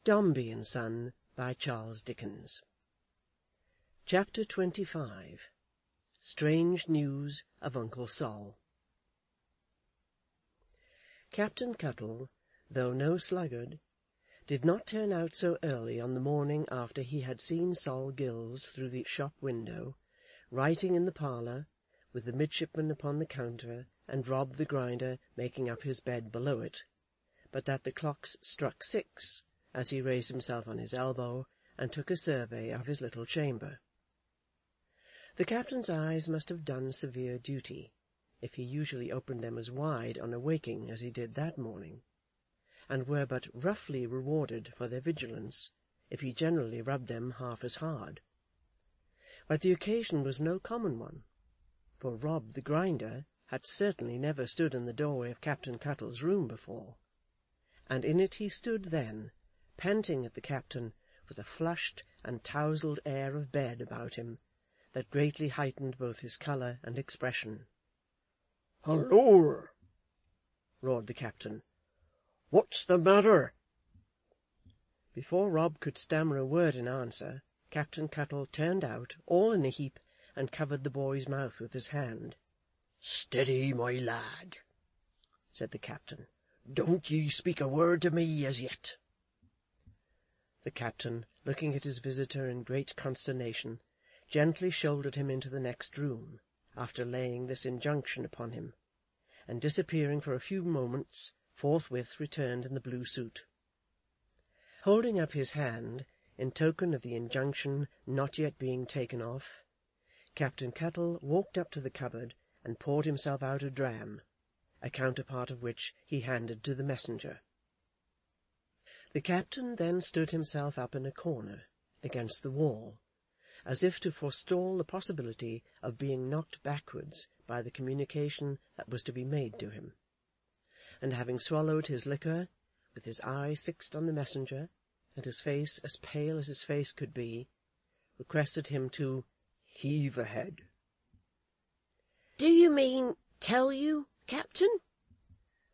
Dombey and Son, by Charles Dickens. Chapter 25. Strange News of Uncle Sol. Captain Cuttle, though no sluggard, did not turn out so early on the morning after he had seen Sol Gills through the shop window, writing in the parlour, with the midshipman upon the counter, and Rob the grinder making up his bed below it, but that the clocks struck 6, as he raised himself on his elbow, and took a survey of his little chamber. The captain's eyes must have done severe duty, if he usually opened them as wide on awaking as he did that morning, and were but roughly rewarded for their vigilance, if he generally rubbed them half as hard. But the occasion was no common one, for Rob the grinder had certainly never stood in the doorway of Captain Cuttle's room before, and in it he stood then, panting at the captain, with a flushed and tousled air of bed about him, that greatly heightened both his colour and expression. "Halloa!" roared the captain. "What's the matter?" Before Rob could stammer a word in answer, Captain Cuttle turned out, all in a heap, and covered the boy's mouth with his hand. "Steady, my lad," said the captain. "Don't ye speak a word to me as yet." The captain, looking at his visitor in great consternation, gently shouldered him into the next room, after laying this injunction upon him, and disappearing for a few moments, forthwith returned in the blue suit. Holding up his hand, in token of the injunction not yet being taken off, Captain Cuttle walked up to the cupboard and poured himself out a dram, a counterpart of which he handed to the messenger. The captain then stood himself up in a corner, against the wall, as if to forestall the possibility of being knocked backwards by the communication that was to be made to him, and having swallowed his liquor, with his eyes fixed on the messenger, and his face as pale as his face could be, requested him to heave ahead. "Do you mean tell you, Captain?"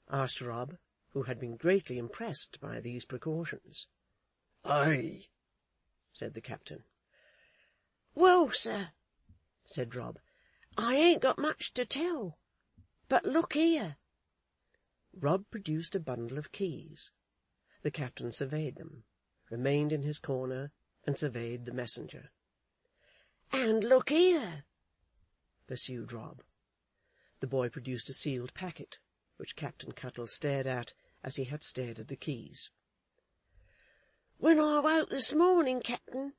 asked Rob, who had been greatly impressed by these precautions. "Aye," said the captain. "Well, sir," said Rob, "I ain't got much to tell. But look here." Rob produced a bundle of keys. The captain surveyed them, remained in his corner, and surveyed the messenger. "And look here," pursued Rob. The boy produced a sealed packet, which Captain Cuttle stared at as he had stared at the keys. "When I woke this morning, Captain,"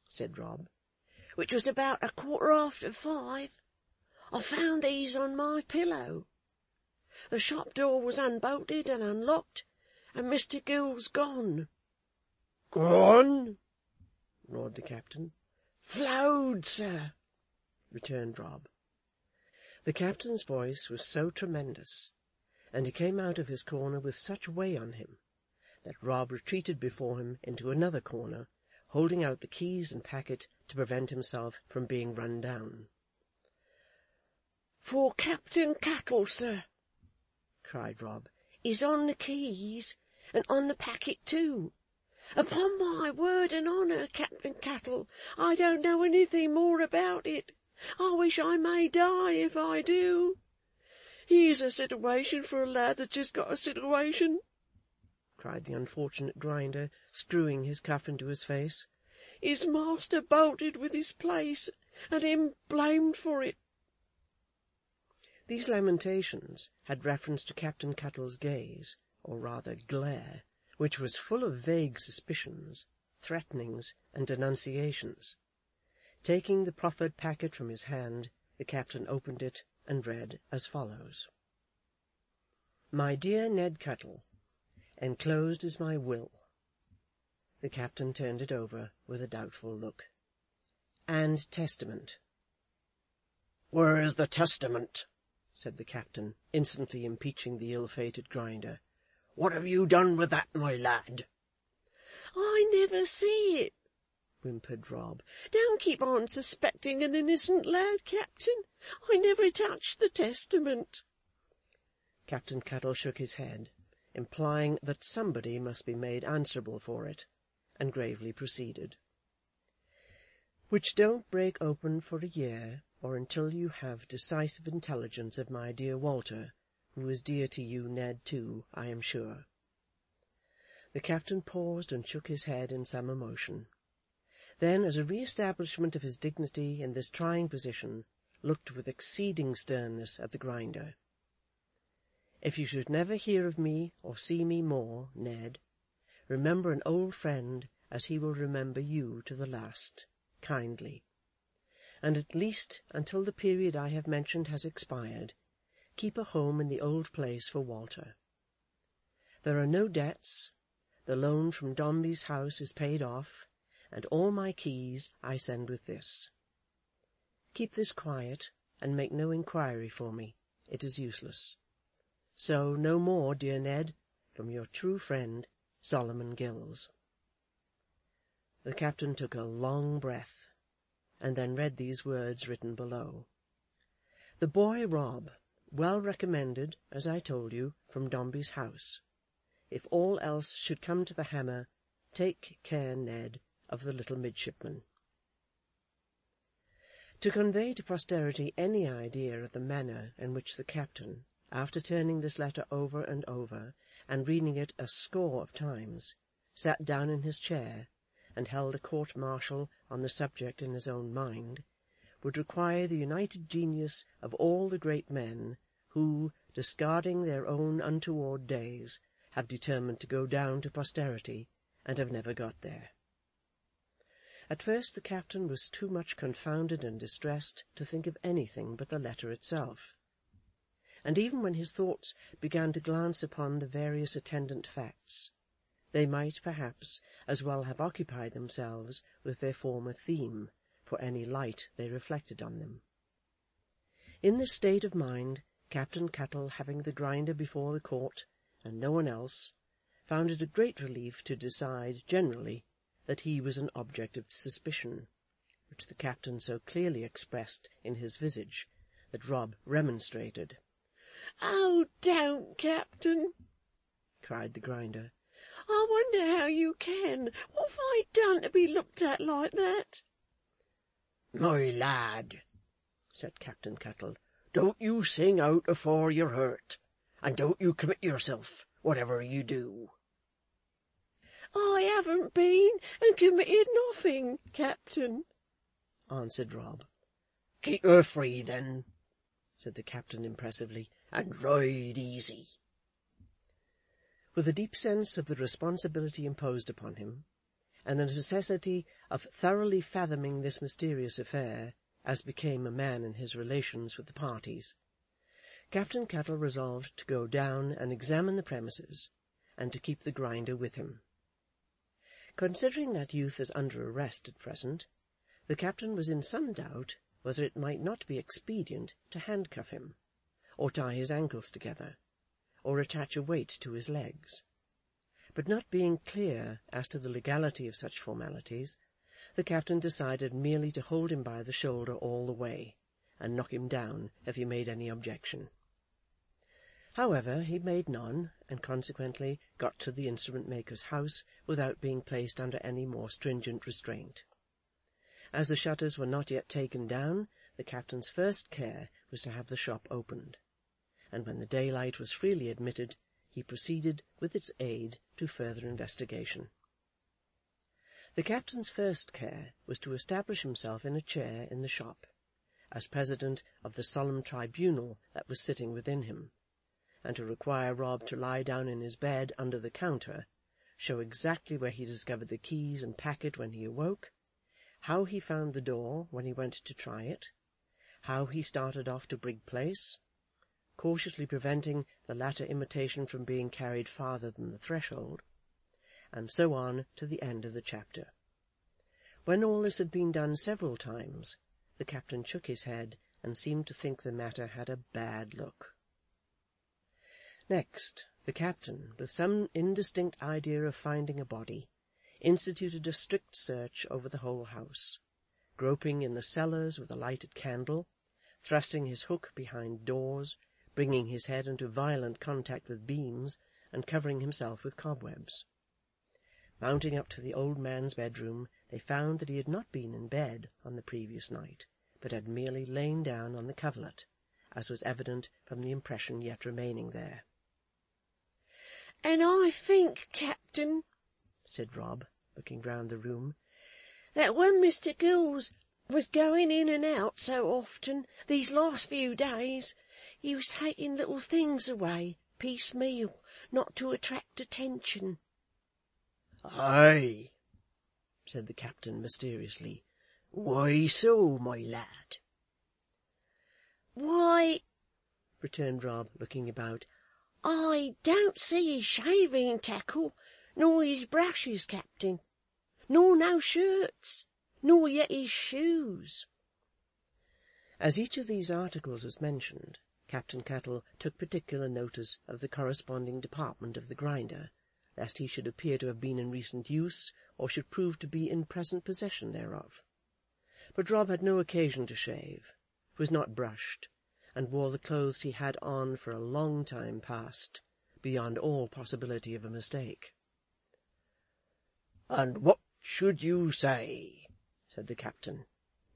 said Rob, "which was about 5:15, I found these on my pillow. The shop door was unbolted and unlocked, and Mr. Gills gone." "Gone?" roared the captain. "Flowed, sir," returned Rob. The captain's voice was so tremendous, and he came out of his corner with such way on him, that Rob retreated before him into another corner, holding out the keys and packet to prevent himself from being run down. "For Captain Cuttle, sir," cried Rob, "is on the keys, and on the packet too. Upon my word and honour, Captain Cuttle, I don't know anything more about it. I wish I may die if I do. Here's a situation for a lad that's just got a situation," cried the unfortunate grinder, screwing his cuff into his face. "His master bolted with his place, and him blamed for it." These lamentations had reference to Captain Cuttle's gaze, or rather glare, which was full of vague suspicions, threatenings, and denunciations. Taking the proffered packet from his hand, the captain opened it and read as follows: "My dear Ned Cuttle, enclosed is my will." The captain turned it over with a doubtful look. "And testament." "Where is the testament?" said the captain, instantly impeaching the ill-fated grinder. "What have you done with that, my lad?" "I never see it," whimpered Rob. "Don't keep on suspecting an innocent lad, Captain. I never touched the testament." Captain Cuttle shook his head, implying that somebody must be made answerable for it, and gravely proceeded. "Which don't break open for a year, or until you have decisive intelligence of my dear Walter, who is dear to you, Ned, too, I am sure." The captain paused and shook his head in some emotion. Then, as a re-establishment of his dignity in this trying position, looked with exceeding sternness at the Grinder. "If you should never hear of me or see me more, Ned, remember an old friend as he will remember you to the last, kindly, and at least until the period I have mentioned has expired, keep a home in the old place for Walter. There are no debts, the loan from Dombey's house is paid off, and all my keys I send with this. Keep this quiet, and make no inquiry for me, it is useless. So, no more, dear Ned, from your true friend, Solomon Gills." The captain took a long breath, and then read these words written below: "The boy Rob, well recommended, as I told you, from Dombey's house. If all else should come to the hammer, take care, Ned, of the little midshipman." To convey to posterity any idea of the manner in which the captain, after turning this letter over and over, and reading it a score of times, sat down in his chair, and held a court-martial on the subject in his own mind, would require the united genius of all the great men who, discarding their own untoward days, have determined to go down to posterity, and have never got there. At first the captain was too much confounded and distressed to think of anything but the letter itself, and even when his thoughts began to glance upon the various attendant facts, they might, perhaps, as well have occupied themselves with their former theme, for any light they reflected on them. In this state of mind, Captain Cuttle, having the Grinder before the court, and no one else, found it a great relief to decide generally that he was an object of suspicion, which the captain so clearly expressed in his visage that Rob remonstrated. "Oh, don't, Captain!" cried the Grinder. "I wonder how you can. What have I done to be looked at like that?" "My lad," said Captain Cuttle, "don't you sing out afore you're hurt, and don't you commit yourself, whatever you do." "I haven't been and committed nothing, Captain," answered Rob. "Keep her free, then," said the captain impressively, "and ride easy." With a deep sense of the responsibility imposed upon him, and the necessity of thoroughly fathoming this mysterious affair, as became a man in his relations with the parties, Captain Cuttle resolved to go down and examine the premises, and to keep the Grinder with him. Considering that youth as under arrest at present, the captain was in some doubt whether it might not be expedient to handcuff him, or tie his ankles together, or attach a weight to his legs. But not being clear as to the legality of such formalities, the captain decided merely to hold him by the shoulder all the way, and knock him down if he made any objection. However, he made none, and consequently got to the instrument-maker's house without being placed under any more stringent restraint. As the shutters were not yet taken down, the captain's first care was to have the shop opened, and when the daylight was freely admitted, he proceeded with its aid to further investigation. The captain's first care was to establish himself in a chair in the shop, as president of the solemn tribunal that was sitting within him, and to require Rob to lie down in his bed under the counter, show exactly where he discovered the keys and packet when he awoke, how he found the door when he went to try it, how he started off to Brig Place, cautiously preventing the latter imitation from being carried farther than the threshold, and so on to the end of the chapter. When all this had been done several times, the captain shook his head and seemed to think the matter had a bad look. Next, the captain, with some indistinct idea of finding a body, instituted a strict search over the whole house, groping in the cellars with a lighted candle, thrusting his hook behind doors, bringing his head into violent contact with beams, and covering himself with cobwebs. Mounting up to the old man's bedroom, they found that he had not been in bed on the previous night, but had merely lain down on the coverlet, as was evident from the impression yet remaining there. "And I think, Captain," said Rob, looking round the room, "that when Mr. Gills was going in and out so often these last few days, he was taking little things away piecemeal, not to attract attention." "Aye," said the captain mysteriously. "Why so, my lad?" "Why," returned Rob, looking about, "I don't see his shaving tackle, nor his brushes, Captain, nor no shirts, nor yet his shoes." As each of these articles was mentioned, Captain Cuttle took particular notice of the corresponding department of the grinder, lest he should appear to have been in recent use, or should prove to be in present possession thereof. But Rob had no occasion to shave, was not brushed, and wore the clothes he had on for a long time past, beyond all possibility of a mistake. "And what should you say," said the captain,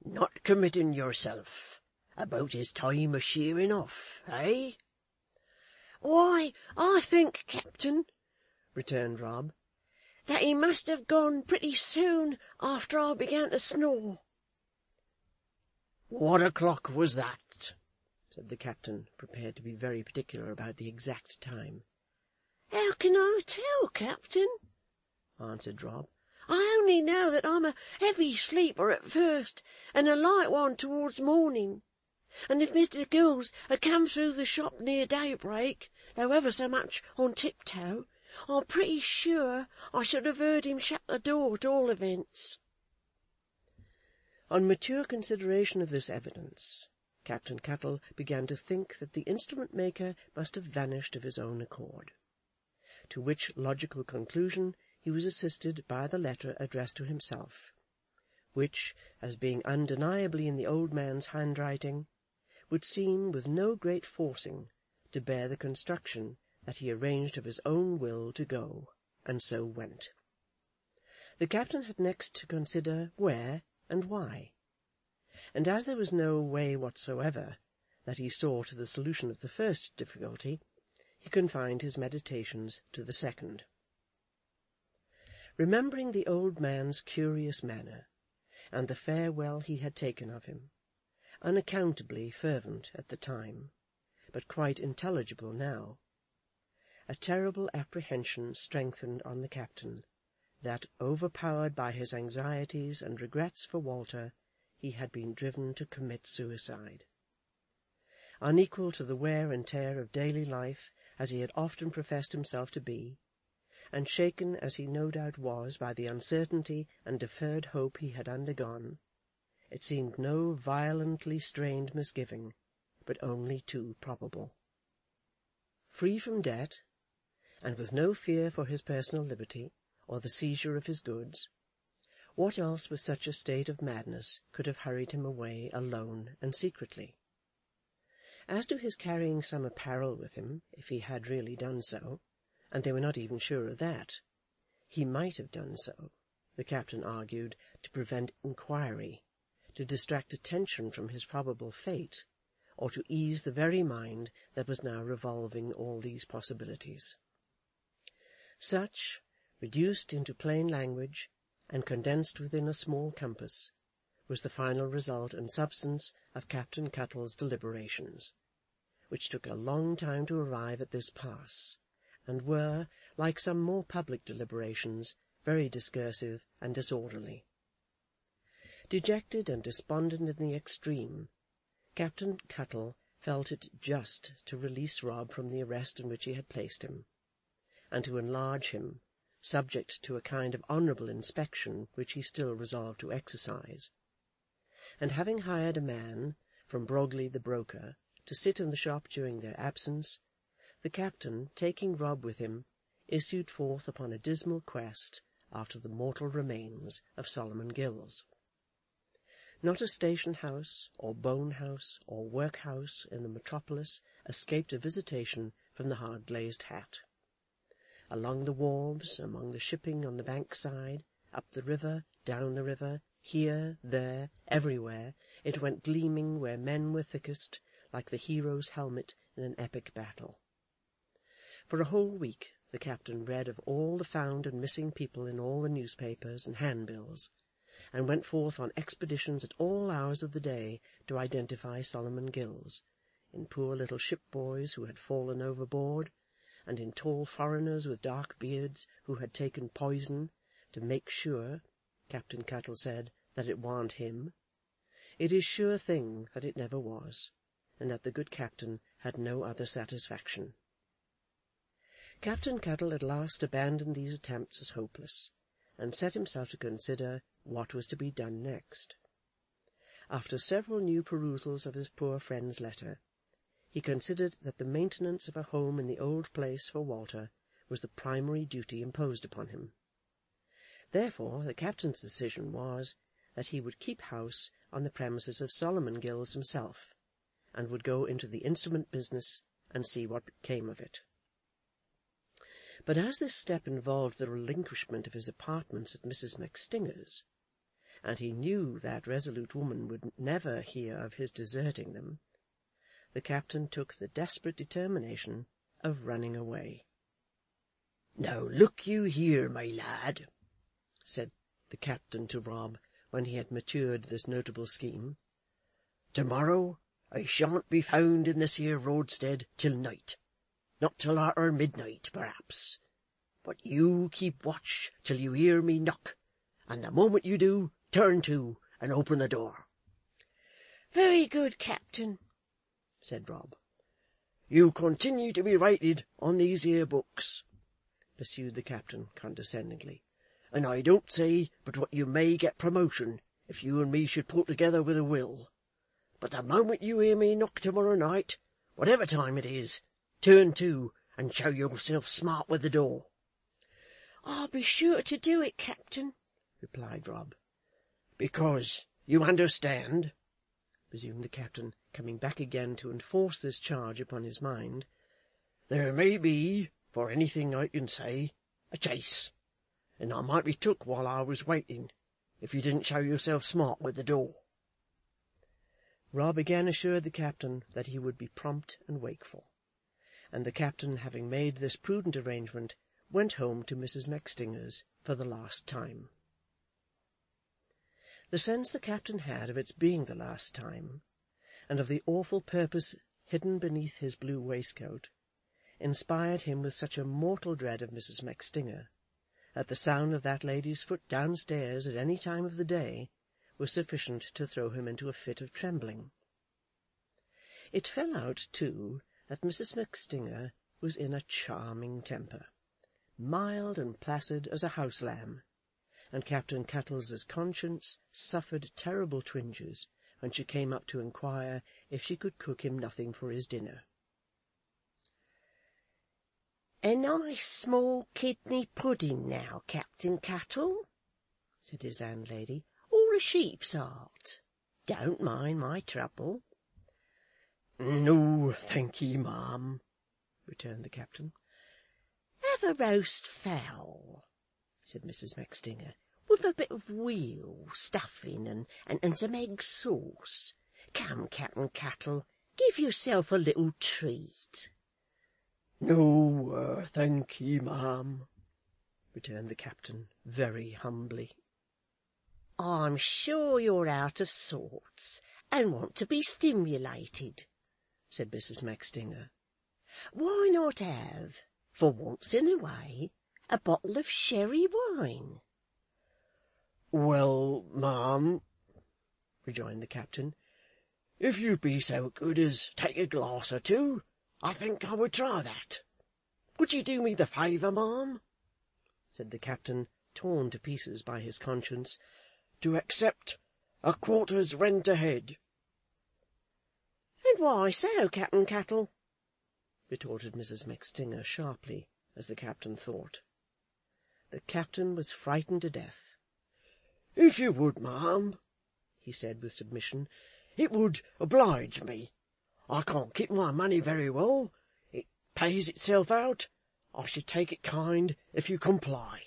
"not committing yourself about his time of shearing off, eh?" "Why, I think, Captain," returned Rob, "that he must have gone pretty soon after I began to snore." "What o'clock was that?" said the captain, prepared to be very particular about the exact time. "How can I tell, Captain?" answered Rob. "I only know that I'm a heavy sleeper at first, and a light one towards morning. And if Mr. Gills had come through the shop near daybreak, though ever so much on tiptoe, I'm pretty sure I should have heard him shut the door at all events." On mature consideration of this evidence, Captain Cuttle began to think that the instrument-maker must have vanished of his own accord, to which logical conclusion he was assisted by the letter addressed to himself, which, as being undeniably in the old man's handwriting, would seem, with no great forcing, to bear the construction that he arranged of his own will to go, and so went. The captain had next to consider where and why, and as there was no way whatsoever that he saw to the solution of the first difficulty, he confined his meditations to the second. Remembering the old man's curious manner, and the farewell he had taken of him, unaccountably fervent at the time, but quite intelligible now, a terrible apprehension strengthened on the captain that, overpowered by his anxieties and regrets for Walter, he had been driven to commit suicide. Unequal to the wear and tear of daily life, as he had often professed himself to be, and shaken as he no doubt was by the uncertainty and deferred hope he had undergone, it seemed no violently strained misgiving, but only too probable. Free from debt, and with no fear for his personal liberty, or the seizure of his goods, what else with such a state of madness could have hurried him away alone and secretly? As to his carrying some apparel with him, if he had really done so, and they were not even sure of that, he might have done so, the captain argued, to prevent inquiry, to distract attention from his probable fate, or to ease the very mind that was now revolving all these possibilities. Such, reduced into plain language, and condensed within a small compass, was the final result and substance of Captain Cuttle's deliberations, which took a long time to arrive at this pass, and were, like some more public deliberations, very discursive and disorderly. Dejected and despondent in the extreme, Captain Cuttle felt it just to release Rob from the arrest in which he had placed him, and to enlarge him, subject to a kind of honourable inspection which he still resolved to exercise. And having hired a man, from Brogley the broker, to sit in the shop during their absence, the captain, taking Rob with him, issued forth upon a dismal quest after the mortal remains of Solomon Gills. Not a station-house, or bone-house, or workhouse in the metropolis escaped a visitation from the hard-glazed hat. along the wharves, among the shipping on the bankside, up the river, down the river, here, there, everywhere, it went gleaming where men were thickest, like the hero's helmet in an epic battle. For a whole week the captain read of all the found and missing people in all the newspapers and handbills, and went forth on expeditions at all hours of the day to identify Solomon Gills, in poor little ship-boys who had fallen overboard, and in tall foreigners with dark beards who had taken poison, to make sure, Captain Cuttle said, that it warn't him. It is sure thing that it never was, and that the good captain had no other satisfaction. Captain Cuttle at last abandoned these attempts as hopeless, and set himself to consider what was to be done next. After several new perusals of his poor friend's letter, he considered that the maintenance of a home in the old place for Walter was the primary duty imposed upon him. Therefore the captain's decision was that he would keep house on the premises of Solomon Gills himself, and would go into the instrument business and see what came of it. But as this step involved the relinquishment of his apartments at Mrs. McStinger's, and he knew that resolute woman would never hear of his deserting them, the captain took the desperate determination of running away. "Now look you here, my lad," said the captain to Rob, when he had matured this notable scheme. "To-morrow I shan't be found in this here roadstead till night, not till arter midnight, perhaps. But you keep watch till you hear me knock, and the moment you do, turn to and open the door." "Very good, captain," said Rob. "You continue to be rated on these here books," pursued the captain condescendingly, "and I don't say but what you may get promotion if you and me should pull together with a will. But the moment you hear me knock to-morrow night, whatever time it is, turn to and show yourself smart with the door." "I'll be sure to do it, captain," replied Rob. "Because, you understand," resumed the captain, coming back again to enforce this charge upon his mind, "there may be, for anything I can say, a chase, and I might be took while I was waiting, if you didn't show yourself smart with the door." Rob again assured the captain that he would be prompt and wakeful, and the captain, having made this prudent arrangement, went home to Mrs. McStinger's for the last time. The sense the captain had of its being the last time, and of the awful purpose hidden beneath his blue waistcoat, inspired him with such a mortal dread of Mrs. McStinger, that the sound of that lady's foot downstairs at any time of the day was sufficient to throw him into a fit of trembling. It fell out, too, that Mrs. McStinger was in a charming temper, mild and placid as a house-lamb, and Captain Cuttle's conscience suffered terrible twinges when she came up to inquire if she could cook him nothing for his dinner. "A nice small kidney pudding now, Captain Cuttle," said his landlady, "or a sheep's heart. Don't mind my trouble." "No, thank ye, ma'am," returned the captain. "Have a roast fowl," said Mrs. McStinger, "with a bit of veal stuffing and some egg sauce. Come, Captain Cuttle, give yourself a little treat." "No, thank ye, ma'am," returned the captain, very humbly. "I'm sure you're out of sorts, and want to be stimulated," said Mrs. McStinger. "Why not have, for once in a way, a bottle of sherry wine?" "Well, ma'am," rejoined the captain, "if you'd be so good as take a glass or two, I think I would try that. Would you do me the favour, ma'am," said the captain, torn to pieces by his conscience, "to accept a quarter's rent ahead?" "And why so, Captain Cuttle?" retorted Mrs. McStinger sharply, as the captain thought. The captain was frightened to death. "If you would, ma'am," he said with submission, "it would oblige me. I can't keep my money very well. It pays itself out, I should take it kind if you comply."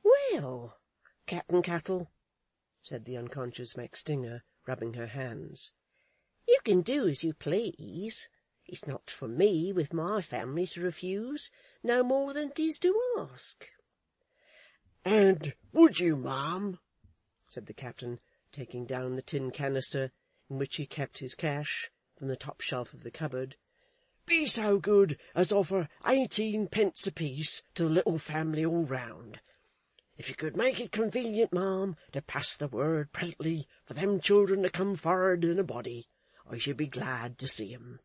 "Well, Captain Cuttle," said the unconscious MacStinger, rubbing her hands, "you can do as you please. It's not for me, with my family, to refuse, no more than it is to ask." "And would you, ma'am," said the captain, taking down the tin canister in which he kept his cash from the top shelf of the cupboard, "be so good as offer 18 pence apiece to the little family all round? If you could make it convenient, ma'am, to pass the word presently for them children to come for'ard in a body, I should be glad to see 'em."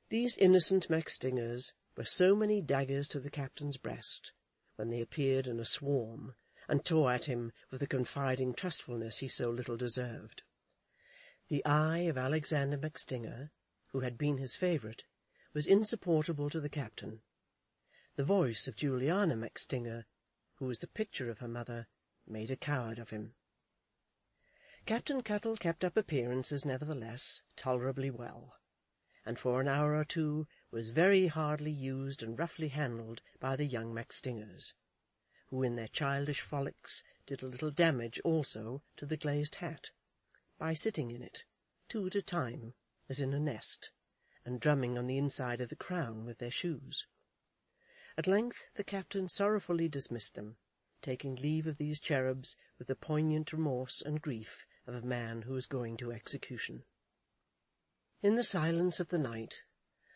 These innocent MacStingers were so many daggers to the captain's breast, when they appeared in a swarm, and tore at him with the confiding trustfulness he so little deserved. The eye of Alexander MacStinger, who had been his favourite, was insupportable to the captain. The voice of Juliana MacStinger, who was the picture of her mother, made a coward of him. Captain Cuttle kept up appearances, nevertheless, tolerably well, and for an hour or two was very hardly used and roughly handled by the young MacStingers, who in their childish frolics did a little damage also to the glazed hat, by sitting in it, two at a time, as in a nest, and drumming on the inside of the crown with their shoes. At length the captain sorrowfully dismissed them, taking leave of these cherubs with the poignant remorse and grief of a man who is going to execution. In the silence of the night,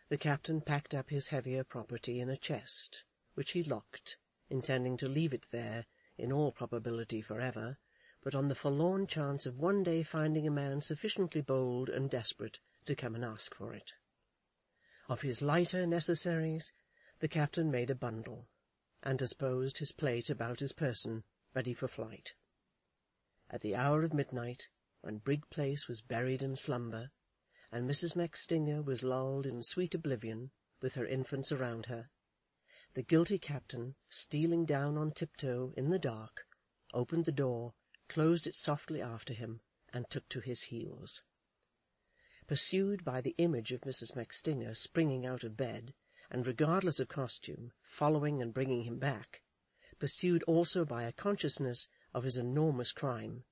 the captain packed up his heavier property in a chest, which he locked, intending to leave it there, in all probability for ever, but on the forlorn chance of one day finding a man sufficiently bold and desperate to come and ask for it. Of his lighter necessaries, the captain made a bundle, and disposed his plate about his person, ready for flight. At the hour of midnight, when Brig Place was buried in slumber, and Mrs. MacStinger was lulled in sweet oblivion, with her infants around her, the guilty captain, stealing down on tiptoe in the dark, opened the door, closed it softly after him, and took to his heels. Pursued by the image of Mrs. MacStinger springing out of bed, and regardless of costume, following and bringing him back, pursued also by a consciousness of his enormous crime,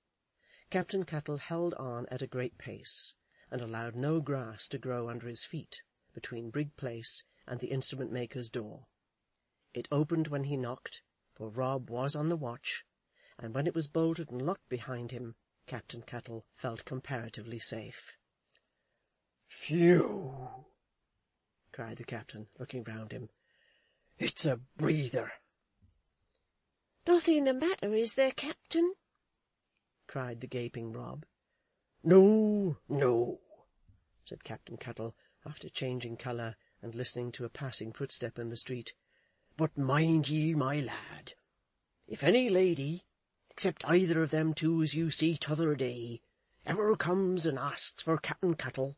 Captain Cuttle held on at a great pace, and allowed no grass to grow under his feet, between Brig Place and the instrument-maker's door. It opened when he knocked, for Rob was on the watch, and when it was bolted and locked behind him, Captain Cuttle felt comparatively safe. "Phew!" cried the captain, looking round him. "It's a breather." "Nothing the matter, is there, captain?" cried the gaping Rob. "No, no," said Captain Cuttle, after changing colour and listening to a passing footstep in the street. "But mind ye, my lad, if any lady, except either of them two as you see t'other day, ever comes and asks for Captain Cuttle,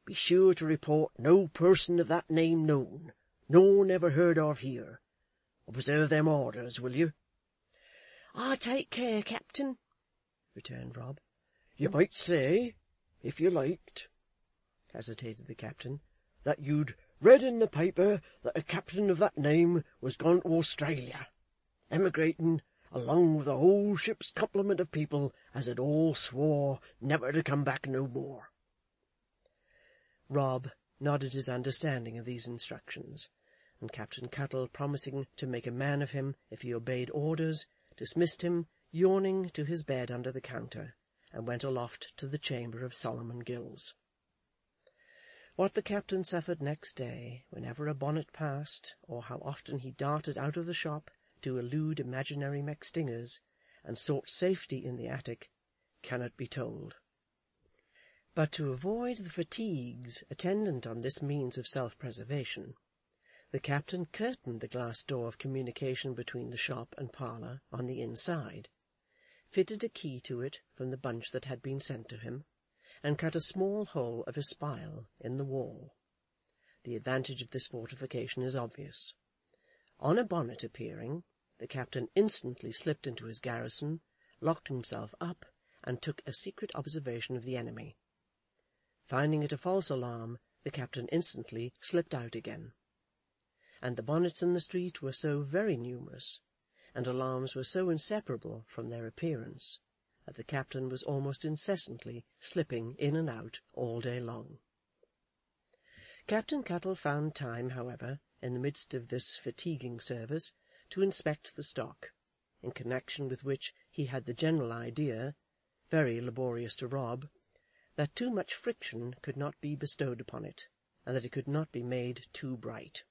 be sure to report no person of that name known, nor never heard of here. Observe them orders, will you?" "I'll take care, captain," returned Rob. "You might say, if you liked," hesitated the captain, "that you'd read in the paper that a captain of that name was gone to Australia, emigrating along with a whole ship's complement of people as had all swore never to come back no more." Rob nodded his understanding of these instructions, and Captain Cuttle, promising to make a man of him if he obeyed orders, dismissed him, yawning, to his bed under the counter, and went aloft to the chamber of Solomon Gills. What the captain suffered next day, whenever a bonnet passed, or how often he darted out of the shop to elude imaginary MacStingers, and sought safety in the attic, cannot be told. But to avoid the fatigues attendant on this means of self-preservation, the captain curtained the glass door of communication between the shop and parlour on the inside, fitted a key to it from the bunch that had been sent to him, and cut a small hole of espial in the wall. The advantage of this fortification is obvious. On a bonnet appearing, the captain instantly slipped into his garrison, locked himself up, and took a secret observation of the enemy. Finding it a false alarm, the captain instantly slipped out again, and the bonnets in the street were so very numerous, and alarms were so inseparable from their appearance, that the captain was almost incessantly slipping in and out all day long. Captain Cuttle found time, however, in the midst of this fatiguing service, to inspect the stock, in connection with which he had the general idea, very laborious to Rob, that too much friction could not be bestowed upon it, and that it could not be made too bright.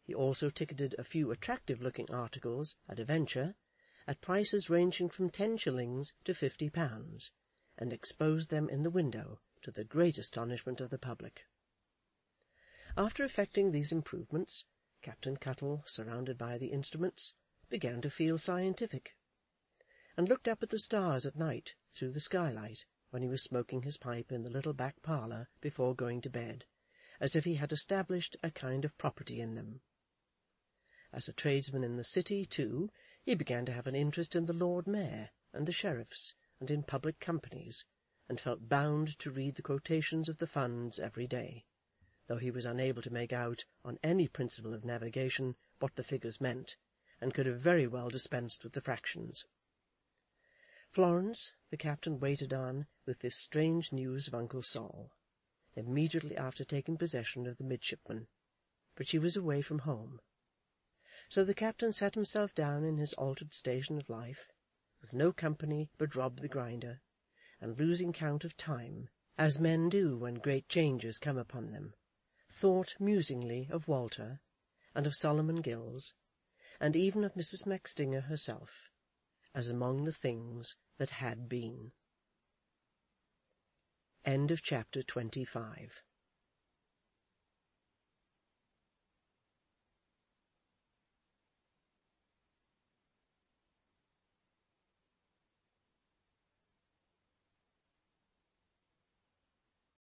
He also ticketed a few attractive-looking articles at a venture, at prices ranging from 10 shillings to £50, and exposed them in the window, to the great astonishment of the public. After effecting these improvements, Captain Cuttle, surrounded by the instruments, began to feel scientific, and looked up at the stars at night through the skylight when he was smoking his pipe in the little back parlour before going to bed, as if he had established a kind of property in them. As a tradesman in the city, too, he began to have an interest in the Lord Mayor and the sheriffs, and in public companies, and felt bound to read the quotations of the funds every day, though he was unable to make out, on any principle of navigation, what the figures meant, and could have very well dispensed with the fractions. Florence the captain waited on with this strange news of Uncle Sol, immediately after taking possession of the midshipman, but she was away from home. So the captain sat himself down in his altered station of life, with no company but Rob the grinder, and losing count of time, as men do when great changes come upon them, thought musingly of Walter, and of Solomon Gills, and even of Mrs. Macstinger herself, as among the things that had been. End of chapter 25.